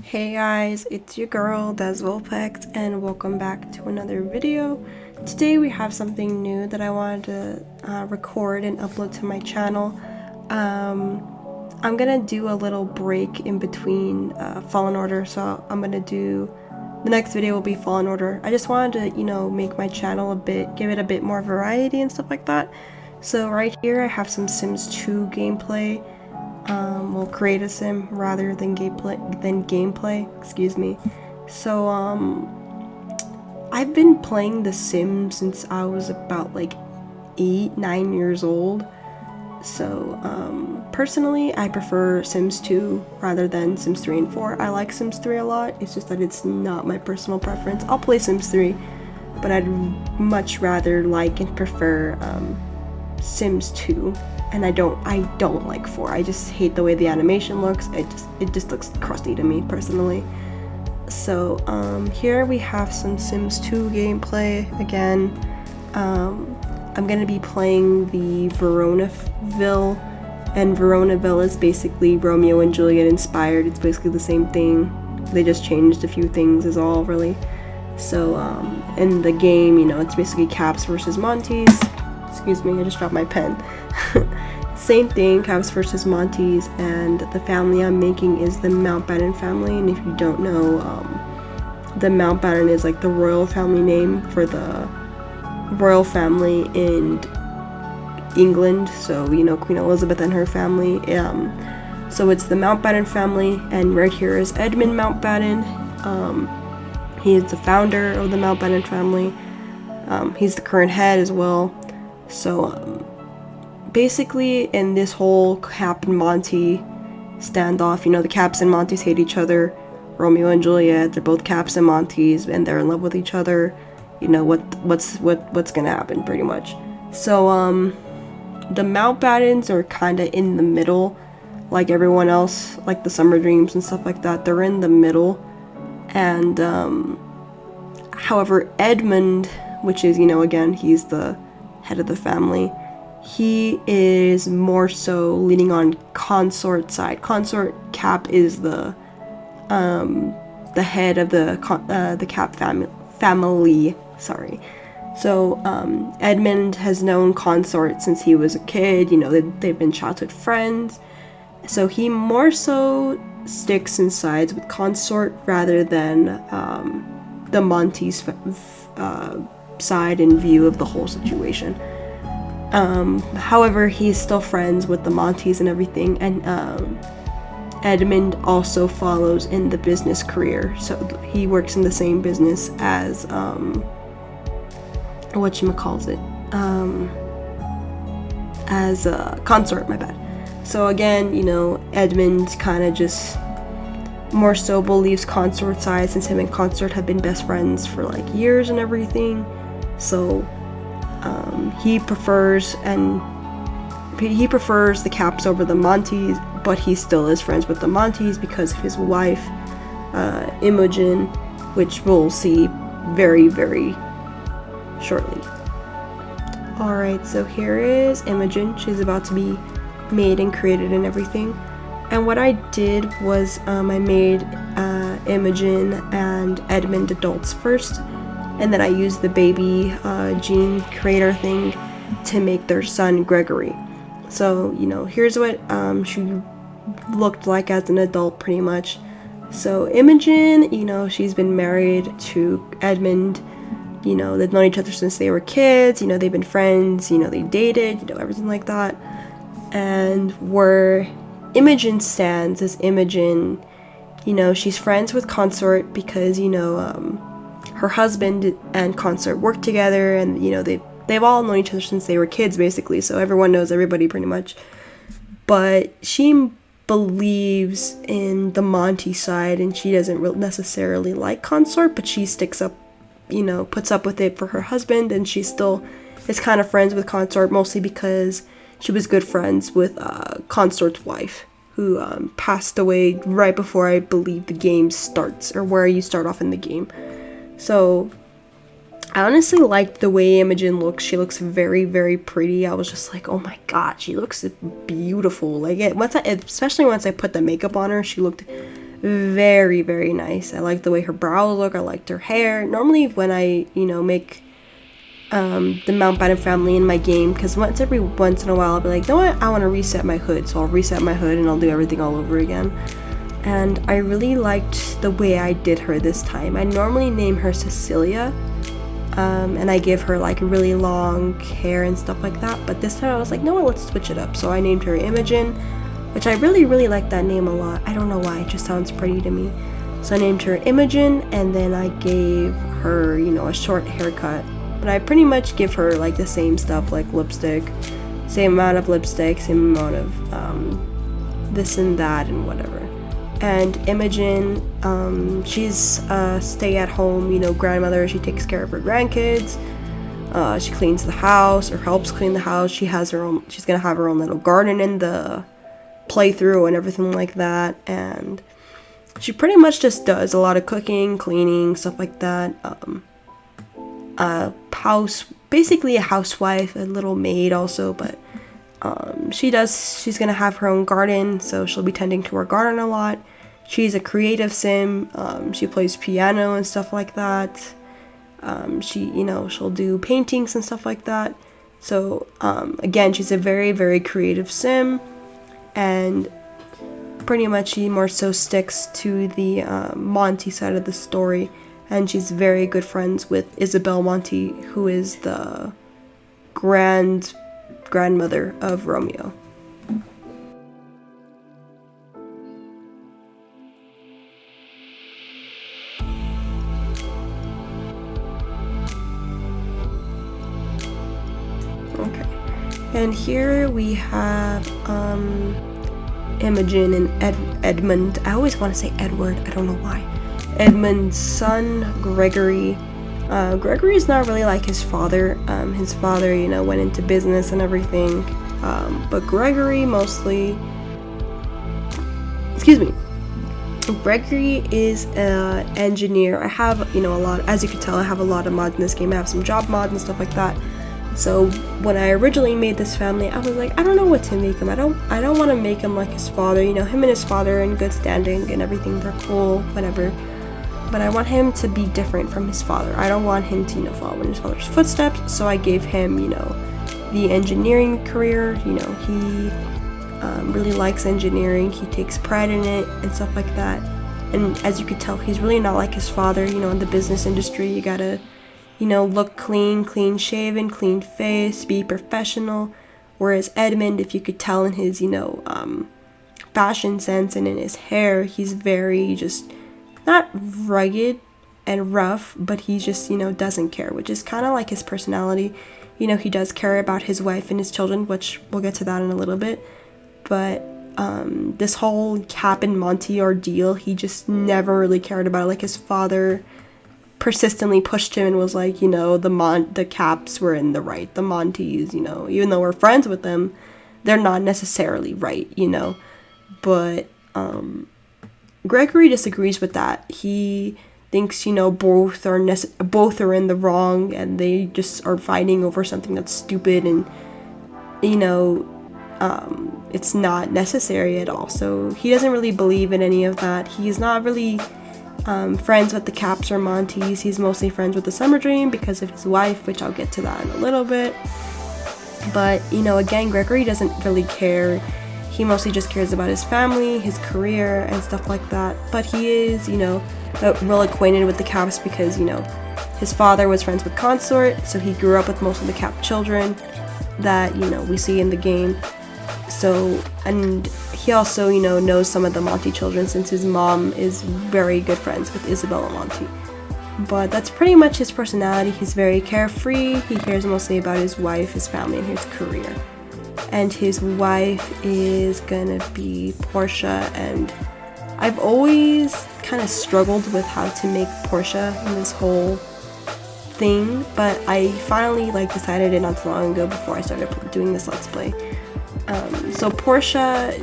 Hey guys, it's your girl desvulpex and welcome back to another video. Today we have something new that I wanted to record and upload to my channel. I'm gonna do a little break in between Fallen Order, so I'm gonna do the next video will be Fallen Order. I just wanted to, make my channel give it a bit more variety and stuff like that. So right here I have some Sims 2 gameplay. We'll create a sim rather than gameplay, excuse me. So I've been playing The Sims since I was about like 8-9 years old. So personally I prefer Sims 2 rather than Sims 3 and 4. I like Sims 3 a lot, it's just that it's not my personal preference. I'll play Sims 3, but I'd much rather like and prefer Sims 2. And I don't like 4. I just hate the way the animation looks. It just looks crusty to me personally. So here we have some Sims 2 gameplay again. I'm gonna be playing the Veronaville, and Veronaville is basically Romeo and Juliet inspired. It's basically the same thing. They just changed a few things is all really. So in the game, it's basically Caps versus Montes. Excuse me, I just dropped my pen. Same thing, Caps versus Montes, and the family I'm making is the Mountbatten family. And if you don't know, the Mountbatten is like the royal family name for the royal family in England. So Queen Elizabeth and her family. So it's the Mountbatten family, and right here is Edmund Mountbatten. He is the founder of the Mountbatten family. He's the current head as well. So basically in this whole Cap and Monty standoff, the Caps and Montes hate each other. Romeo and Juliet, they're both Caps and Montes, and they're in love with each other. What's gonna happen pretty much. So the Mountbattens are kind of in the middle, like everyone else, like the Summer Dreams and stuff like that. They're in the middle, and however, Edmund, which is again he's the head of the family, he is more so leaning on consort side. Consort Cap is the head of the Cap family. Sorry. So Edmund has known Consort since he was a kid. They've been childhood friends. So he more so sticks and sides with Consort rather than the Montes side and view of the whole situation. However, he's still friends with the Montes and everything, and Edmund also follows in the business career, so he works in the same business as Consort, my bad. So again, Edmund kind of just more so believes Consort's side, since him and Consort have been best friends for like years and everything. So he prefers the Caps over the Montes, but he still is friends with the Montes because of his wife, Imogen, which we'll see very, very shortly. Alright, so here is Imogen. She's about to be made and created and everything. And what I did was I made Imogen and Edmund adults first, and then I used the baby gene creator thing to make their son Gregory. So here's what she looked like as an adult pretty much. So Imogen, she's been married to Edmund. They've known each other since they were kids. They've been friends. They dated. Everything like that. And where Imogen stands is Imogen, she's friends with Consort because her husband and Consort work together, and they've all known each other since they were kids basically, so everyone knows everybody pretty much. But she believes in the Monty side, and she doesn't necessarily like Consort, but she sticks up, puts up with it for her husband, and she still is kind of friends with Consort, mostly because she was good friends with Consort's wife, who passed away right before, I believe, the game starts, or where you start off in the game. So I honestly liked the way Imogen looks. She looks very, very pretty. I was just like, oh my god, she looks beautiful. Like especially once I put the makeup on her, she looked very, very nice. I like the way her brows look. I liked her hair. Normally when I, make the Mountbatten family in my game, because every once in a while I'll be like, you know what, I want to reset my hood, so I'll reset my hood and I'll do everything all over again. And I really liked the way I did her this time. I normally name her Cecilia, and I give her like really long hair and stuff like that, but this time I was like, no, let's switch it up. So I named her Imogen, which I really, really like that name a lot. I don't know why, it just sounds pretty to me. So I named her Imogen, and then I gave her, a short haircut. But I pretty much give her like the same stuff, like lipstick, same amount of lipstick, same amount of this and that and whatever. And Imogen, she's a stay-at-home, grandmother. She takes care of her grandkids. She cleans the house, or helps clean the house. She's gonna have her own little garden in the playthrough and everything like that. And she pretty much just does a lot of cooking, cleaning, stuff like that. Basically a housewife, a little maid also, but she's gonna have her own garden, so she'll be tending to her garden a lot. She's a creative sim. She plays piano and stuff like that. She'll do paintings and stuff like that. So again, she's a very, very creative sim, and pretty much she more so sticks to the Monty side of the story, and she's very good friends with Isabel Monty, who is the grandmother of Romeo. Okay, and here we have Imogen and Edmund. I always want to say Edward, I don't know why. Edmund's son, Gregory. Gregory is not really like his father. His father, went into business and everything. But Gregory Gregory is an engineer. I have, a lot, as you can tell, I have a lot of mods in this game. I have some job mods and stuff like that. So when I originally made this family, I was like, I don't know what to make him. I don't want to make him like his father. Him and his father are in good standing and everything. They're cool, whatever. But I want him to be different from his father. I don't want him to, follow in his father's footsteps. So I gave him, the engineering career. He really likes engineering. He takes pride in it and stuff like that. And as you could tell, he's really not like his father. In the business industry, you gotta, look clean shaven, clean face, be professional. Whereas Edmund, if you could tell in his, fashion sense and in his hair, he's very just not rugged and rough, but he just, doesn't care, which is kind of like his personality. He does care about his wife and his children, which we'll get to that in a little bit. But this whole Cap and Monty ordeal, he just never really cared about it. Like his father persistently pushed him and was like, the Caps were in the right. The Montys, even though we're friends with them, they're not necessarily right, But Gregory disagrees with that. He thinks, both are in the wrong, and they just are fighting over something that's stupid, and it's not necessary at all. So he doesn't really believe in any of that. He's not really friends with the Caps or Montys. He's mostly friends with the Summer Dream because of his wife, which I'll get to that in a little bit. But again, Gregory doesn't really care. He mostly just cares about his family, his career, and stuff like that. But he is, well acquainted with the Caps because, his father was friends with Consort, so he grew up with most of the Cap children that, we see in the game. So, and he also, knows some of the Monty children since his mom is very good friends with Isabella Monty. But that's pretty much his personality. He's very carefree. He cares mostly about his wife, his family, and his career. And his wife is gonna be Portia, and I've always kind of struggled with how to make Portia in this whole thing, but I finally decided it not too long ago before I started doing this Let's Play. So Portia,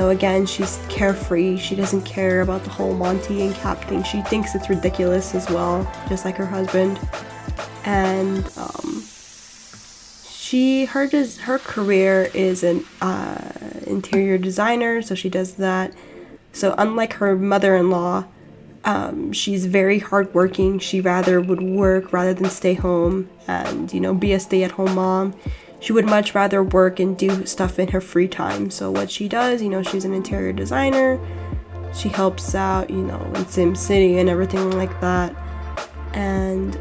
again, she's carefree. She doesn't care about the whole Monty and Cap thing. She thinks it's ridiculous as well, just like her husband. And her career is an interior designer, so she does that. So unlike her mother-in-law, she's very hardworking. She rather would work rather than stay home and, you know, be a stay-at-home mom. She would much rather work and do stuff in her free time. So what she does, you know, she's an interior designer. She helps out, you know, in SimCity and everything like that. And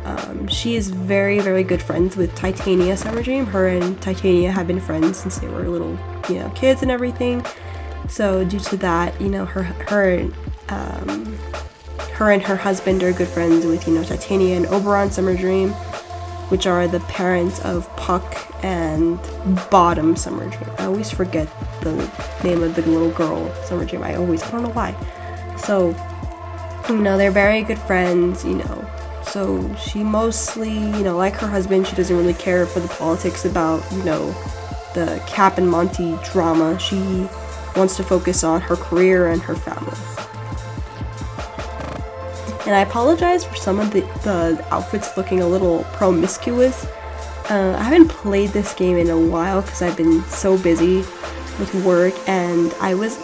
she is very, very good friends with Titania Summer Dream. Her and Titania have been friends since they were little, you know, kids and everything. So due to that, you know, her and her husband are good friends with, you know, Titania and Oberon Summer Dream, which are the parents of Puck and Bottom Summer Dream. I always forget the name of the little girl Summer Dream. I don't know why. So, you know, they're very good friends, you know. So she mostly, you know, like her husband, she doesn't really care for the politics about, you know, the Cap and Monty drama. She wants to focus on her career and her family. And I apologize for some of the outfits looking a little promiscuous. I haven't played this game in a while because I've been so busy with work, and I was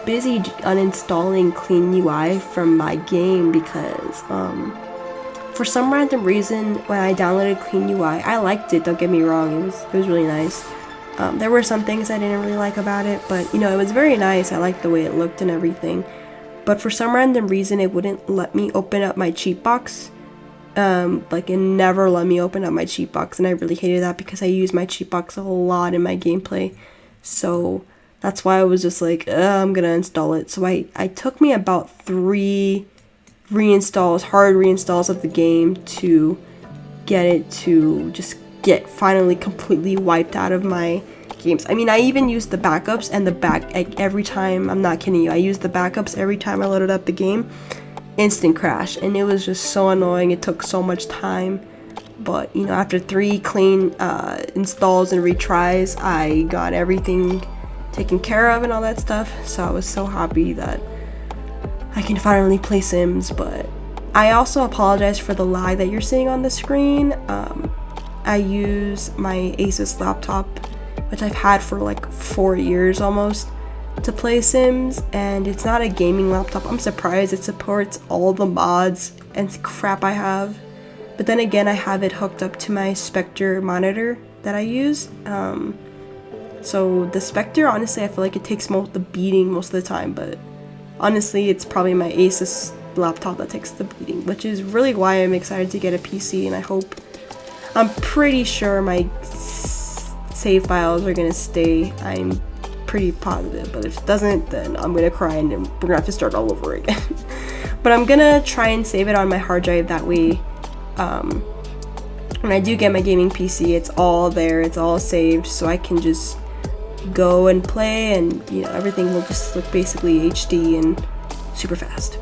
busy uninstalling Clean UI from my game because for some random reason when I downloaded Clean UI, I liked it, don't get me wrong, it was really nice. There were some things I didn't really like about it, but you know, it was very nice. I liked the way it looked and everything. But for some random reason, it wouldn't let me open up my cheat box. Like it never let me open up my cheat box, and I really hated that because I use my cheat box a lot in my gameplay. So that's why I was just like, I'm gonna install it. So I took me about 3 hard reinstalls of the game to get it to just get finally completely wiped out of my games. I mean, I even used the backups and every time, I'm not kidding you, I used the backups every time I loaded up the game, instant crash, and it was just so annoying. It took so much time, but you know, after 3 clean installs and retries, I got everything taken care of and all that stuff. So I was so happy that I can finally play Sims. But I also apologize for the lag that you're seeing on the screen. I use my Asus laptop, which I've had for like 4 years almost, to play Sims, and it's not a gaming laptop. I'm surprised it supports all the mods and crap I have. But then again, I have it hooked up to my Spectre monitor that I use. So the Spectre, honestly, I feel like it takes the beating most of the time, but honestly, it's probably my Asus laptop that takes the beating, which is really why I'm excited to get a PC, and I'm pretty sure my save files are gonna stay. I'm pretty positive, but if it doesn't, then I'm gonna cry and we're gonna have to start all over again. But I'm gonna try and save it on my hard drive, that way when I do get my gaming PC, it's all there, it's all saved, so I can just go and play, and you know, everything will just look basically HD and super fast.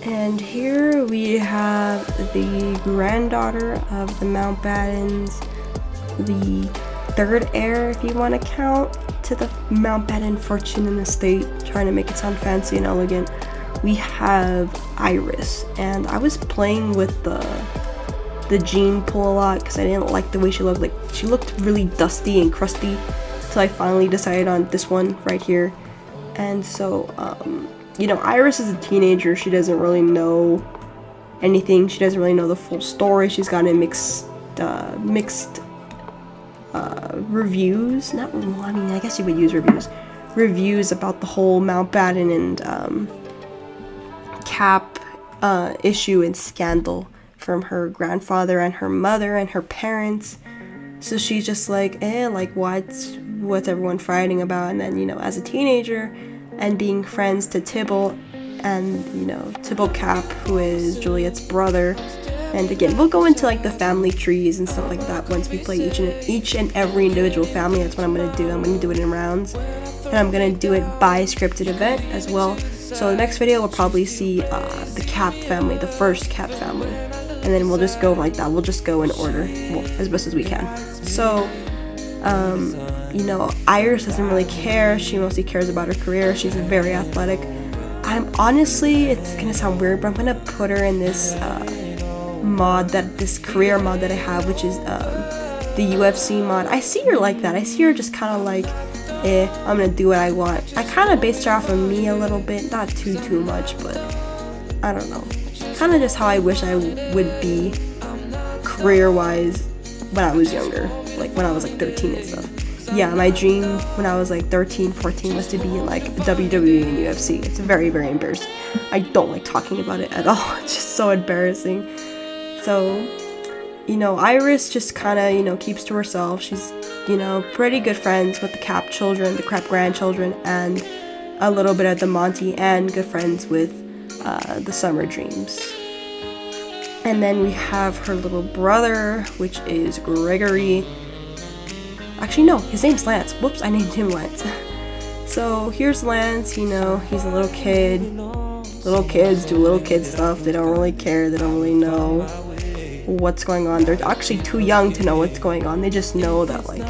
And here we have the granddaughter of the Mountbattens, the third heir, if you want to count, to the Mountbatten fortune and estate, trying to make it sound fancy and elegant. We have Iris, and I was playing with the gene pool a lot because I didn't like the way she looked. Like, she looked really dusty and crusty, so I finally decided on this one right here. And so you know, Iris is a teenager. She doesn't really know anything. She doesn't really know the full story. She's gotten mixed reviews. I mean, I guess you would use reviews about the whole Mountbatten and Cap issue and scandal from her grandfather and her mother and her parents. So she's just like, like what's everyone fighting about? And then, you know, as a teenager and being friends to Tybalt and, you know, Tybalt Cap, who is Juliet's brother, And again, we'll go into like the family trees and stuff like that once we play each and every individual family. That's what I'm gonna do. I'm gonna do it in rounds, and I'm gonna do it by scripted event as well. So the next video we'll probably see the Cap family, the first Cap family, and then we'll just go like that. We'll just go in order, well, as best as we can. So you know, Iris doesn't really care. She mostly cares about her career. She's very athletic. I'm honestly, it's gonna sound weird, but I'm gonna put her in this this career mod that I have, which is the UFC mod. I see her like that. I see her just kind of like, I'm gonna do what I want. I kind of based her off of me a little bit, not too much, but I don't know. Kind of just how I wish I would be career-wise when I was younger, like when I was like 13 and stuff. Yeah, my dream when I was like 13, 14 was to be in like WWE and UFC. It's very embarrassing. I don't like talking about it at all. It's just so embarrassing. So, you know, Iris just kind of, you know, keeps to herself. She's, you know, pretty good friends with the Cap children, the Cap grandchildren, and a little bit of the Monty, and good friends with the Summer Dreams. And then we have her little brother, which is Gregory. Actually, no, his name's Lance. Whoops, I named him Lance. So here's Lance, you know, he's a little kid. Little kids do little kid stuff. They don't really care. They don't really know what's going on. They're actually too young to know what's going on. They just know that, like,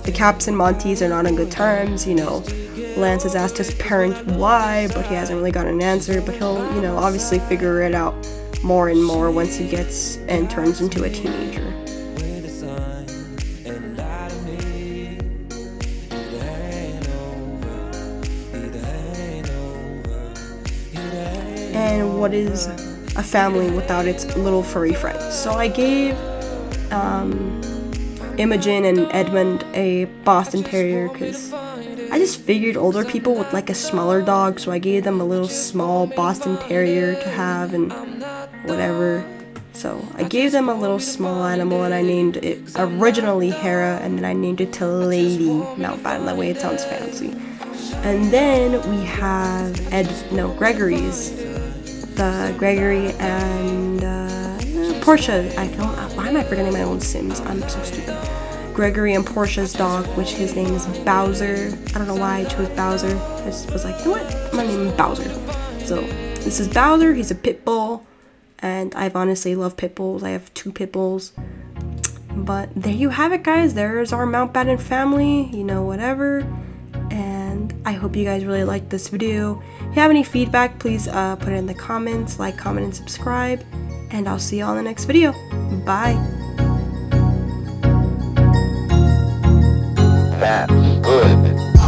the Caps and Montys are not on good terms. You know, Lance has asked his parents why, but he hasn't really gotten an answer. But he'll, you know, obviously figure it out more and more once he gets and turns into a teenager. And what is a family without its little furry friends? So I gave Imogen and Edmund a Boston Terrier because I just figured older people would like a smaller dog, so I gave them a little small Boston Terrier to have and whatever. So I gave them a little small animal, and I named it originally Hera, and then I named it to Lady Mountbatten. That way it sounds fancy. And then we have Gregory and Portia. Why am I forgetting my own Sims? I'm so stupid. Gregory and Portia's dog, which his name is Bowser. I don't know why I chose Bowser. I just was like, you know what? My name is Bowser. So this is Bowser. He's a pit bull, and I've honestly loved pit bulls. I have 2 pit bulls. But there you have it, guys. There's our Mountbatten family. You know, whatever. And I hope you guys really liked this video. If you have any feedback, please put it in the comments. Like, comment, and subscribe. And I'll see you all in the next video. Bye. That's good.